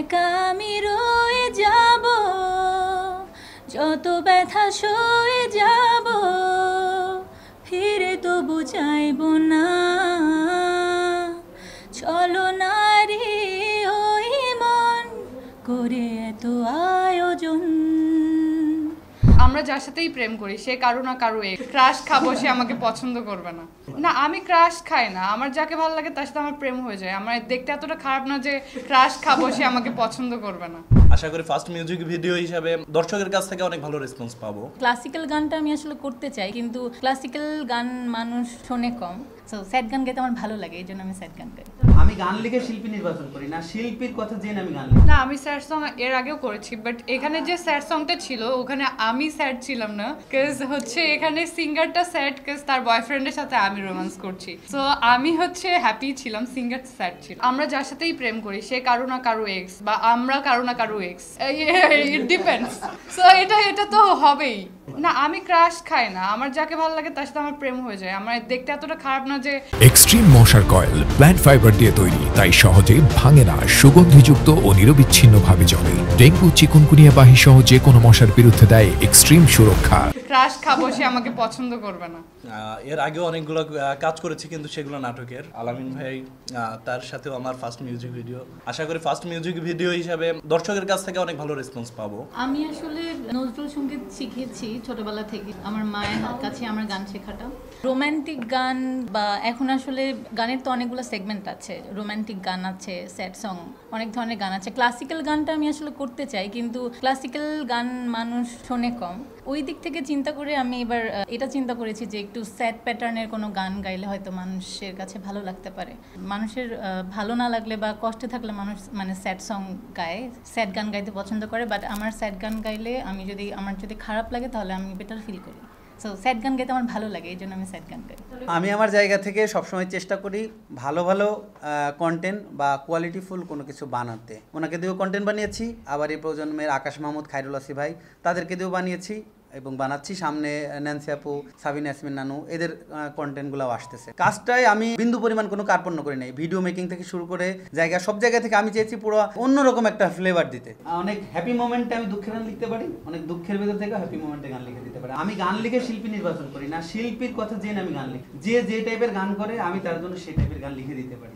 একা আমি রয়ে যাব, যত ব্যথা সয়ে যাব, ফিরে তবু চাইব না। চলো নারী ওই মন করে এত আয়োজন। আমরা যার সাথেই প্রেম করি সে কারো না কারো ক্রাশ খাবো, সে আমাকে পছন্দ করবে না। না, আমি ক্রাশ খাই না, আমার যাকে ভালো লাগে তার সাথে আমার প্রেম হয়ে যায়। আমার দেখতে এতটা খারাপ না যে ক্রাশ খাবো, সে আমাকে পছন্দ করবে না। আশা করি ফার্স্ট মিউজিক ভিডিও হিসাবে দর্শকের কাছ থেকে অনেক ভালো রেসপন্স পাবো। ক্লাসিক্যাল গানটা আমি আসলে করতে চাই, কিন্তু ক্লাসিক্যাল গান মানুষ শোনে কম, সো স্যাড গান গাইতে আমার ভালো লাগে, এই জন্য আমি স্যাড গান গাই। আমি গান লিখে শিল্পী নির্বাচন করি না, শিল্পীর কথা জেনে আমি গান লিখি। না, আমি স্যাড সং এর আগেও করেছি, বাট এখানে যে স্যাড সংটা ছিল ওখানে আমি স্যাড ছিলাম না, কজ হচ্ছে এখানে সিঙ্গারটা স্যাড, কজ তার বয়ফ্রেন্ডের সাথে আমি রোম্যান্স করছি। সো আমি হচ্ছে হ্যাপি ছিলাম, সিঙ্গার স্যাড ছিল। আমরা যার সাথেই প্রেম করি সে কারো না কারো এক্স, বা আমরা কারো না কারো এক্স, ইট ডিপেন্ডস। সো এটা তো হবেই। না, আমি ক্রাশ খাই না, আমার যাকে ভালো লাগে তার সাথে আমার প্রেম হয়ে যায়। আমার দেখতে এতটা খারাপ না যে। এক্সট্রিম মশার কয়েল প্ল্যান্ট ফাইবার দিয়ে তৈরি, তাই সহজে ভাঙে না, সুগন্ধিযুক্ত ও নিরবিচ্ছিন্নভাবে জ্বলে। ডেঙ্গু, চিকুনগুনিয়া বাহি সহ যে কোনো মশার বিরুদ্ধে দেয় এক্সট্রিম সুরক্ষা। ক্রাশ খাবো, সে আমাকে পছন্দ করবে না। এর আগেও অনেকগুলো কাজ করেছি, কিন্তু সেগুলো নাটকের। আলামিন ভাই, তার সাথেও আমার ফার্স্ট মিউজিক ভিডিও। আশা করি ফার্স্ট মিউজিক ভিডিও হিসাবে দর্শকের কাছ থেকে অনেক ভালো রেসপন্স পাবো। আমি আসলে নজরুল সঙ্গীত শিখেছি ছোটবেলা থেকে, আমার মায়ের কাছে আমার গান শেখাটা। রোমান্টিক গান বা এখন আসলে গানের তো অনেকগুলো সেগমেন্ট আছে, রোমান্টিক গান আছে, স্যাড সং, অনেক ধরনের গান আছে। ক্লাসিক্যাল গানটা আমি আসলে করতে চাই, কিন্তু ক্লাসিক্যাল গান মানুষ শোনে কম, ওই দিক থেকে চিন্তা করে আমি এবার এটা চিন্তা করেছি যে একটু স্যাড প্যাটার্নের কোনো গান গাইলে হয়তো মানুষের কাছে ভালো লাগতে পারে। মানুষের ভালো না লাগলে বা কষ্টে থাকলে মানুষ মানে স্যাড সং গায়, স্যাড গান গাইতে পছন্দ করে, বাট আমার স্যাড গান গাইলে আমার যদি খারাপ লাগে তাহলে আমি বেটার ফিল করি। সো স্যাড গান গাইতে আমার ভালো লাগে, এই জন্য আমি স্যাড গান গাই। আমি আমার জায়গা থেকে সবসময় চেষ্টা করি ভালো ভালো কন্টেন্ট বা কোয়ালিটিফুল কোনো কিছু বানাতে। ওনাকে দিয়েও কন্টেন্ট বানিয়েছি, আবার এই প্রজন্মের আকাশ মাহমুদ, খায়রুল আসি ভাই, তাদেরকে দিয়েও বানিয়েছি এবং বানাচ্ছি। সামনে ন্যান্সি আপু, সাবিনা ইয়াসমিন নানু, এদের কন্টেন্টগুলোও আসতেছে। কাজটাই আমি বিন্দু পরিমাণ কোনো কার্পণ্য করি নাই, ভিডিও মেকিং থেকে শুরু করে সব জায়গা থেকে আমি চেয়েছি পুরো অন্যরকম একটা ফ্লেভার দিতে। অনেক হ্যাপি মোমেন্টে আমি দুঃখের গান লিখতে পারি, অনেক দুঃখের ভেতর থেকে হ্যাপি মোমেন্টে গান লিখে দিতে পারি। আমি গান লিখে শিল্পী নির্বাচন করি না, শিল্পীর কথা জেনে আমি গান লিখি। যে টাইপের গান করে আমি তার জন্য সেই টাইপের গান লিখে দিতে পারি।